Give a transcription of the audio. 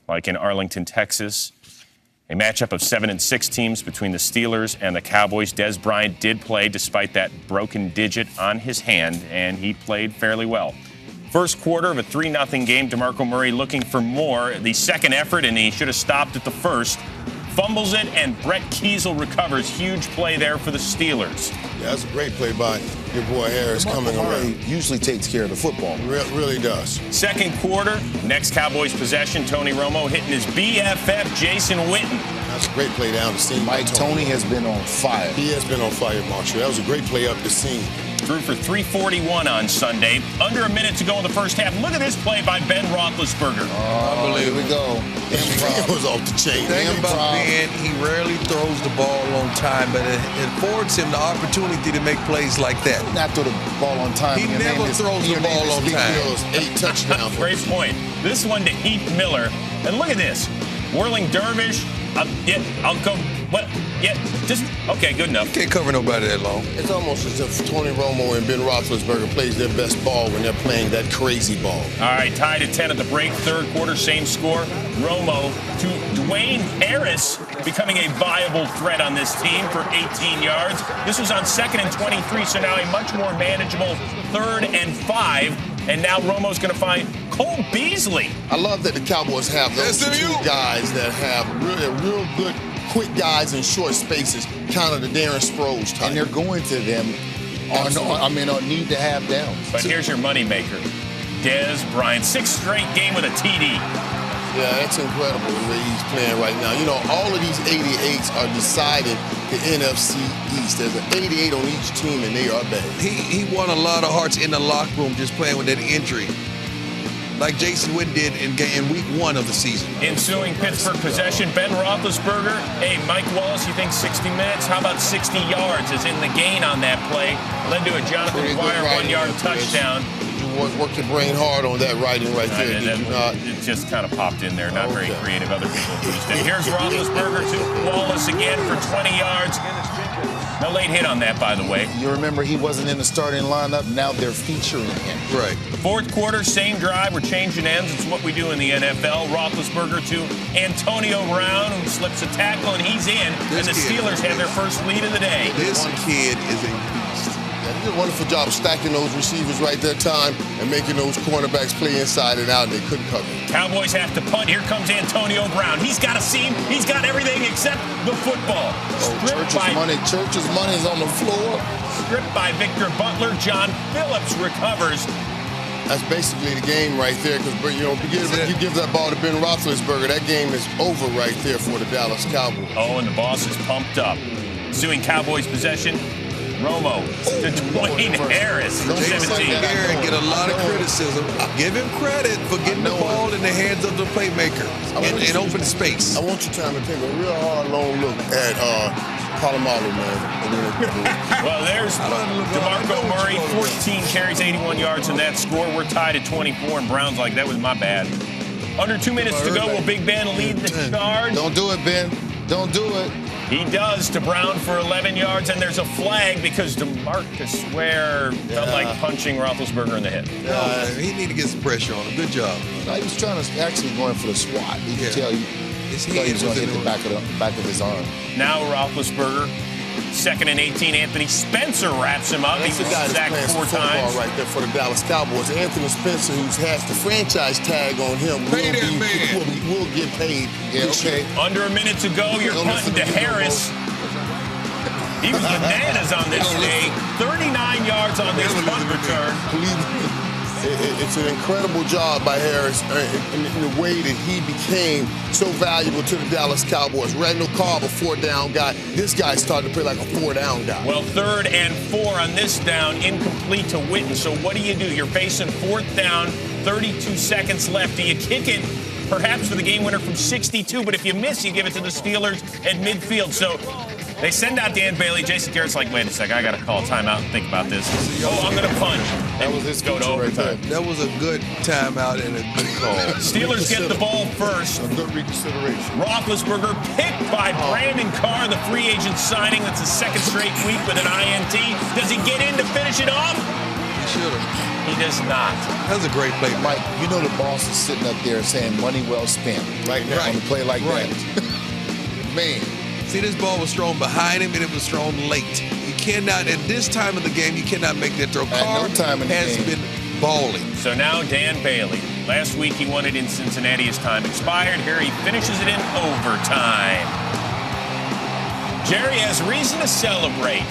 like in Arlington, Texas. A matchup of 7 and 6 teams between the Steelers and the Cowboys. Dez Bryant did play despite that broken digit on his hand, and he played fairly well. First quarter of a 3-0 game. DeMarco Murray looking for more. The second effort, and he should have stopped at the first. Fumbles it, and Brett Kiesel recovers. Huge play there for the Steelers. Yeah, that's a great play by your boy Harris coming around. Usually takes care of the football. Really does. Second quarter, next Cowboys possession. Tony Romo hitting his BFF, Jason Witten. That's a great play down the seam. Mike, Tony has been on fire. He has been on fire, Marshall. That was a great play up the seam. Threw for 341 on Sunday. Under a minute to go in the first half. Look at this play by Ben Roethlisberger. Oh, here we go. It was off the chain. The thing about Ben, he rarely throws the ball on time, but it affords him the opportunity to make plays like that. Not throw the ball on time. He never throws the ball on time. 8 touchdowns. Great point. This one to Heath Miller. And look at this. Whirling dervish. I'll go. What? Yeah, just, okay, good enough. You can't cover nobody that long. It's almost as if Tony Romo and Ben Roethlisberger plays their best ball when they're playing that crazy ball. All right, tied at 10 at the break. Third quarter, same score. Romo to Dwayne Harris, becoming a viable threat on this team for 18 yards. This was on 2nd and 23, so now a much more manageable 3rd and 5. And now Romo's going to find Cole Beasley. I love that the Cowboys have those two guys that have real good, quick guys in short spaces, kind of the Darren Sproles type. And they're going to them on need to have downs. But here's your moneymaker, Dez Bryant. 6th straight game with a TD. Yeah, that's incredible the way he's playing right now. You know, all of these 88s are decided the NFC East. There's an 88 on each team, and they are bad. He won a lot of hearts in the locker room just playing with that injury, like Jason Witten did in week 1 of the season. Ensuing Pittsburgh possession, Ben Roethlisberger. Hey, Mike Wallace, you think 60 minutes? How about 60 yards is in the gain on that play? Led to a Jonathan Dwyer 1-yard touchdown. Work your brain hard on that writing right there, did you not? It just kind of popped in there, not very creative. Other people used it. Here's Roethlisberger to Wallace again for 20 yards. No late hit on that, by the way. You remember he wasn't in the starting lineup. Now they're featuring him. Right. Fourth quarter, same drive. We're changing ends. It's what we do in the NFL. Roethlisberger to Antonio Brown, who slips a tackle, and he's in. And the Steelers have their first lead of the day. This kid is a beast. He did a wonderful job of stacking those receivers right that time and making those cornerbacks play inside and out, and they couldn't cover. Cowboys have to punt. Here comes Antonio Brown. He's got a seam. He's got everything except the football. Church's money is on the floor. Stripped by Victor Butler. John Phillips recovers. That's basically the game right there, because you give that ball to Ben Roethlisberger, that game is over right there for the Dallas Cowboys. Oh, and the boss is pumped up. Ensuing Cowboys possession. Romo to Dwayne Harris. Jason Garrett get a lot of criticism. Give him credit for getting the ball in the hands of the playmaker in open space. I want you time to take a real hard, long look at Palomalo, man. Well, there's DeMarco Murray, 14 carries, 81 yards in that score. We're tied at 24, and Brown's like, that was my bad. Under 2 minutes to go. Will Big Ben lead the charge? Don't do it, Ben. Don't do it. He does to Brown for 11 yards, and there's a flag because DeMarcus Ware felt like punching Roethlisberger in the head. He need to get some pressure on him. Good job. No, he was trying to actually going for the swat. You can tell his head was going to hit the back of his arm. Now Roethlisberger, 2nd and 18. Anthony Spencer wraps him up. He was sacked 4 times. Right there for the Dallas Cowboys. Anthony Spencer, who has the franchise tag on him, will get paid. Under a minute to go. You're punting to Harris. He was bananas on this day. 39 yards on this punt return. It's an incredible job by Harris in the way that he became so valuable to the Dallas Cowboys. Randall Cobb, a 4-down guy. This guy started to play like a 4-down guy. Well, 3rd and 4 on this down, incomplete to Witten. So what do? You're facing 4th down, 32 seconds left. Do you kick it perhaps for the game winner from 62? But if you miss, you give it to the Steelers at midfield. So they send out Dan Bailey. Jason Garrett's like, wait a second, I got to call a timeout and think about this. I'm going to punch. That was his go to overtime. That was a good timeout and a good call. Steelers get the ball first. A good reconsideration. Roethlisberger picked by Brandon Carr, the free agent signing. That's the 2nd straight week with an INT. Does he get in to finish it off? should have. He does not. That was a great play, Mike, you know the boss is sitting up there saying money well spent Right now. on a play like that. Man. See, this ball was thrown behind him, and it was thrown late. You cannot, at this time of the game, you cannot make that throw. Carr no time in the has game. been balling. So now Dan Bailey. Last week he won it in Cincinnati. His time expired. Here he finishes it in overtime. Jerry has reason to celebrate.